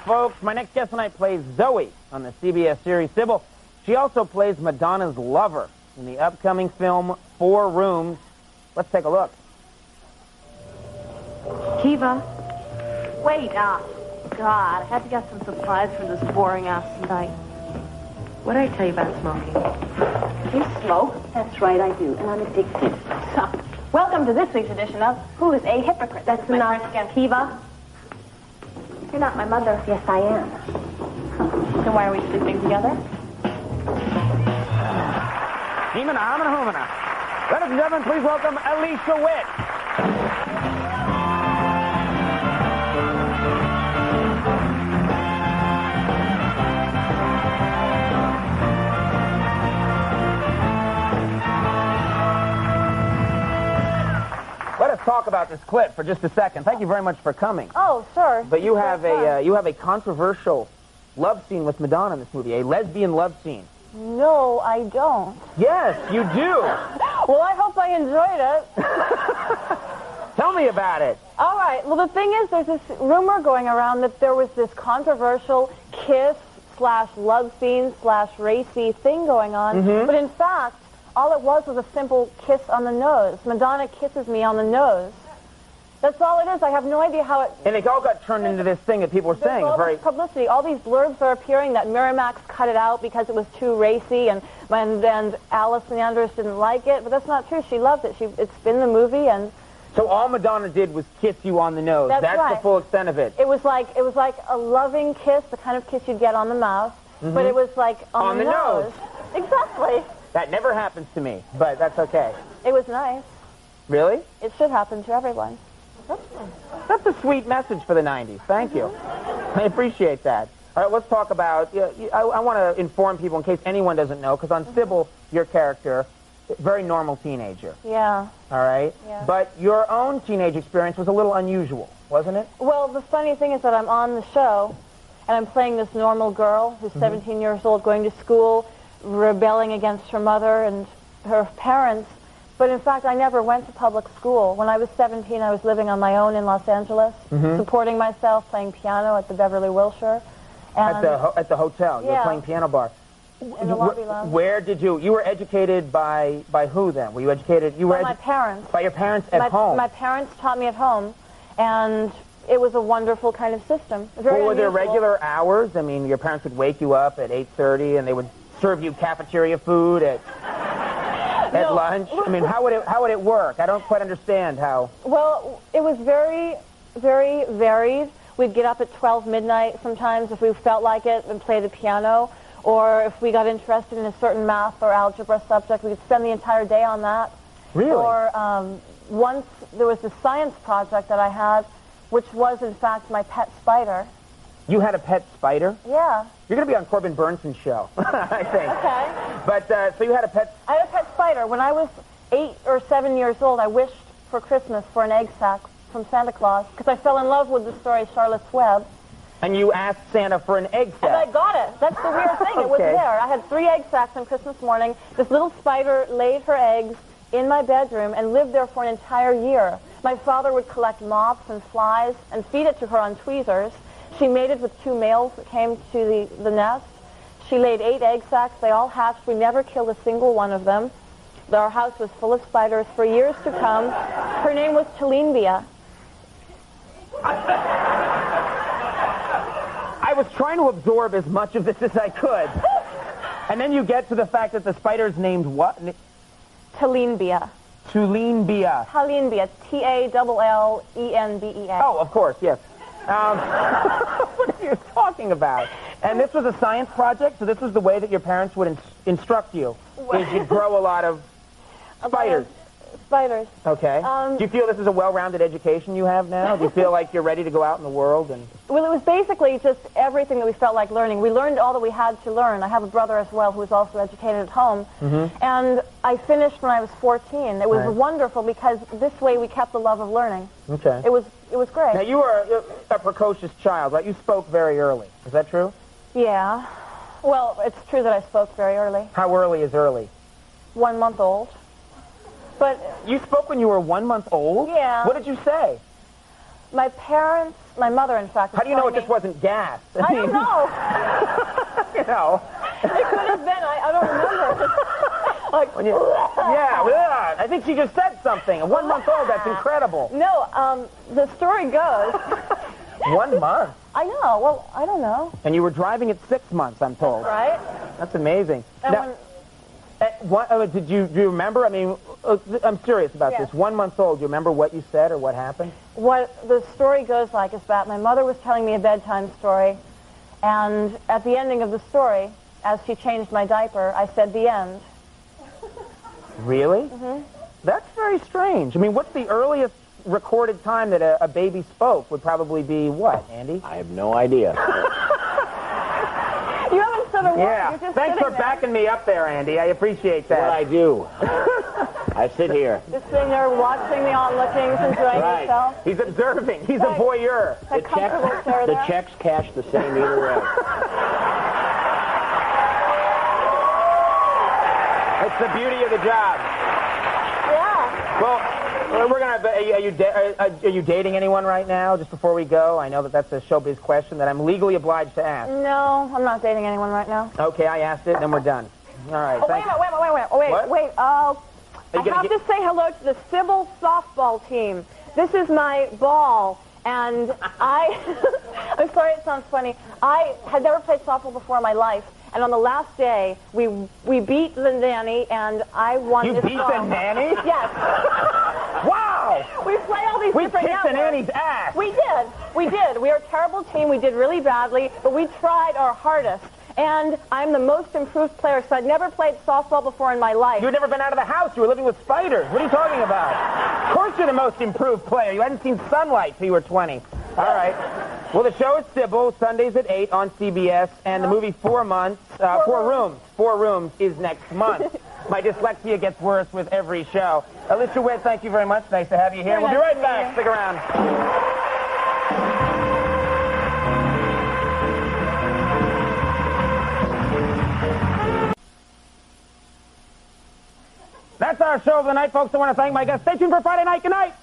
folks. My next guest tonight plays Zoe on the CBS series Sybil. She also plays Madonna's lover in the upcoming film 4 Rooms. Let's take a look. Kiva, wait up. God, I had to get some supplies for this boring-ass night. What did I tell you about smoking? You smoke? That's right, I do, and I'm addicted. So, welcome to this week's edition of Who is a Hypocrite? That's enough, Kiva. You're not my mother. Yes, I am. Then why are we sleeping together? Hemana, hamana, humana. Ladies and gentlemen, please welcome Alicia Witt. Let us talk about this clip for just a second. Thank you very much for coming. Oh, sure. But you have a controversial love scene with Madonna in this movie, a lesbian love scene. No, I don't. Yes, you do. Well, I hope I enjoyed it. Tell me about it. All right. Well, the thing is, there's this rumor going around that there was this controversial kiss/love scene/racy thing going on. Mm-hmm. But in fact, all it was a simple kiss on the nose. Madonna kisses me on the nose. That's all it is. I have no idea how it... And it all got turned into this thing that people were saying. All this publicity. All these blurbs are appearing that Miramax cut it out because it was too racy, and Alice Leanders didn't like it. But that's not true. She loved it. It's been the movie, and... So all Madonna did was kiss you on the nose. That's right. The full extent of it. It was like a loving kiss, the kind of kiss you'd get on the mouth, but it was like on the nose. Exactly. That never happens to me, but that's okay. It was nice. Really? It should happen to everyone. That's a sweet message for the 90s. Thank you. I appreciate that. All right, let's talk about... I want to inform people in case anyone doesn't know, because on Sybil, your character, very normal teenager. Yeah. All right? Yeah. But your own teenage experience was a little unusual, wasn't it? Well, the funny thing is that I'm on the show, and I'm playing this normal girl who's 17 years old, going to school, rebelling against her mother and her parents. But in fact, I never went to public school. When I was 17, I was living on my own in Los Angeles, supporting myself, playing piano at the Beverly Wilshire. And At the hotel. You were playing piano bar. In the lobby lounge. Where did you were educated by who then? Were you educated? By my parents. By your parents at home? My parents taught me at home, and it was a wonderful kind of system. Very Well, were there unusual. regular hours? I mean, your parents would wake you up at 8:30 and they would serve you cafeteria food at lunch? I mean, how would it work? I don't quite understand how. Well, it was very, very varied. We'd get up at 12 midnight sometimes if we felt like it and play the piano. Or if we got interested in a certain math or algebra subject, we could spend the entire day on that. Really? Or once there was a science project that I had, which was, in fact, my pet spider. You had a pet spider? Yeah. You're going to be on Corbin Burnson's show, I think. Okay. But, so you had a pet... I had a pet spider. When I was 8 or 7 years old, I wished for Christmas for an egg sack from Santa Claus, because I fell in love with the story Charlotte's Web. And you asked Santa for an egg sack. And I got it. That's the weird thing. It was there. I had 3 egg sacks on Christmas morning. This little spider laid her eggs in my bedroom and lived there for an entire year. My father would collect moths and flies and feed it to her on tweezers. She mated with 2 males that came to the nest. She laid 8 egg sacs. They all hatched. We never killed a single one of them. Our house was full of spiders for years to come. Her name was Talinbia. I was trying to absorb as much of this as I could. And then you get to the fact that the spider's named what? Talinbia. Talinbia. Talinbia. Tallenbea. Oh, of course, yes. What are you talking about? And this was a science project, so this was the way that your parents would instruct you. Is you'd grow a lot of spiders. Spiders. Okay. Do you feel this is a well-rounded education you have now? Do you feel like you're ready to go out in the world? And Well, it was basically just everything that we felt like learning. We learned all that we had to learn. I have a brother as well who was also educated at home. And I finished when I was 14. It was wonderful because this way we kept the love of learning. Okay. It was great. Now, you were a precocious child, right? You spoke very early. Is that true? Yeah. Well, it's true that I spoke very early. How early is early? 1 month old. But You spoke when you were 1 month old? Yeah. What did you say? my parents my mother, in fact. How do you know it just wasn't gas? I don't know. You know. It could have been. I don't remember. Like, yeah, I think she just said something. A 1 month old, that's incredible. No, the story goes. 1 month? I know. Well, I don't know. And you were driving at 6 months, I'm told. Right. That's amazing. And Now, do you remember? I mean, I'm serious about this. 1 month old, do you remember what you said or what happened? What the story goes like is that my mother was telling me a bedtime story, and at the ending of the story, as she changed my diaper, I said the end. Really? Mm-hmm. That's very strange. I mean, what's the earliest recorded time that a baby spoke? Would probably be what, Andy? I have no idea. You haven't said a word. Yeah. You're just Thanks for there. backing me up there, Andy. I appreciate that. What I do. I sit here. Just sitting there watching the onlookings, enjoying yourself. He's observing. He's a voyeur. The checks cash the same either way. It's the beauty of the job. Yeah. Well, we're gonna. Are you dating anyone right now? Just before we go, I know that that's a showbiz question that I'm legally obliged to ask. No, I'm not dating anyone right now. Okay, I asked it, and we're done. All right. Oh, wait. Oh, I have to say hello to the Sybil softball team. This is my ball, and I'm sorry it sounds funny. I had never played softball before in my life. And on the last day, we beat the nanny, and I won this ball. You beat the nanny? Yes. Wow! We play all these different kicked the nanny's ass. We did. We were a terrible team. We did really badly, but we tried our hardest. And I'm the most improved player, so I'd never played softball before in my life. You had never been out of the house. You were living with spiders. What are you talking about? Of course you're the most improved player. You hadn't seen sunlight till you were 20. All right. Well, the show is Sybil, Sundays at 8 on CBS, and the movie 4 Rooms is next month. My dyslexia gets worse with every show. Alicia Witt, thank you very much. Nice to have you here. We'll be right back. Stick around. That's our show of the night, folks. I want to thank my guests. Stay tuned for Friday night. Good night.